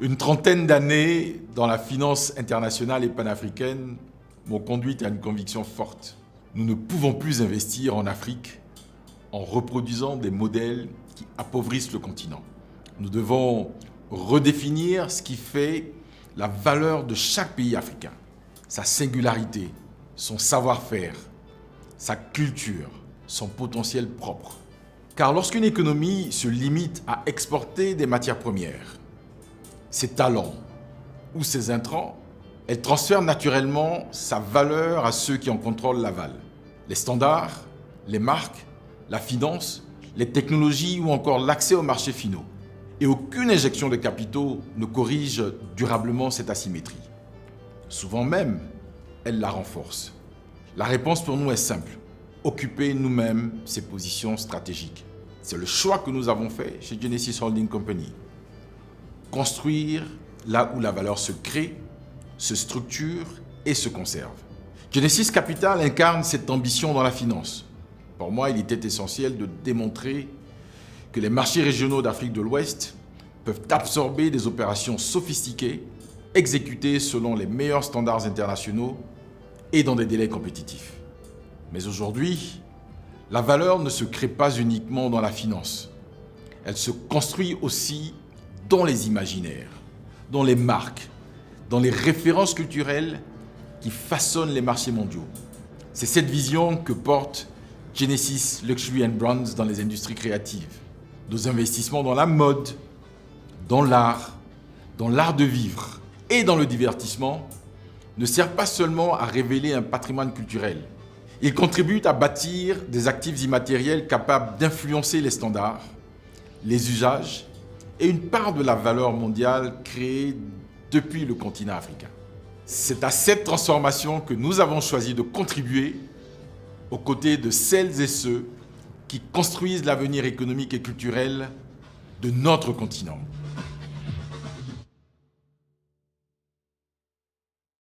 Une trentaine d'années dans la finance internationale et panafricaine m'ont conduit à une conviction forte. Nous ne pouvons plus investir en Afrique en reproduisant des modèles qui appauvrissent le continent. Nous devons redéfinir ce qui fait la valeur de chaque pays africain, sa singularité, son savoir-faire, sa culture, son potentiel propre. Car lorsqu'une économie se limite à exporter des matières premières, ses talents ou ses intrants, elle transfère naturellement sa valeur à ceux qui en contrôlent l'aval. Les standards, les marques, la finance, les technologies ou encore l'accès aux marchés finaux. Et aucune injection de capitaux ne corrige durablement cette asymétrie. Souvent même, elle la renforce. La réponse pour nous est simple. Occuper nous-mêmes ces positions stratégiques. C'est le choix que nous avons fait chez Genesis Holding Company. Construire là où la valeur se crée, se structure et se conserve. Genesis Capital incarne cette ambition dans la finance. Pour moi, il était essentiel de démontrer que les marchés régionaux d'Afrique de l'Ouest peuvent absorber des opérations sophistiquées, exécutées selon les meilleurs standards internationaux et dans des délais compétitifs. Mais aujourd'hui, la valeur ne se crée pas uniquement dans la finance. Elle se construit aussi dans les imaginaires, dans les marques, dans les références culturelles qui façonnent les marchés mondiaux. C'est cette vision que porte Genesis Luxury and Brands dans les industries créatives. Nos investissements dans la mode, dans l'art de vivre et dans le divertissement ne servent pas seulement à révéler un patrimoine culturel. Ils contribuent à bâtir des actifs immatériels capables d'influencer les standards, les usages et une part de la valeur mondiale créée depuis le continent africain. C'est à cette transformation que nous avons choisi de contribuer aux côtés de celles et ceux qui construisent l'avenir économique et culturel de notre continent.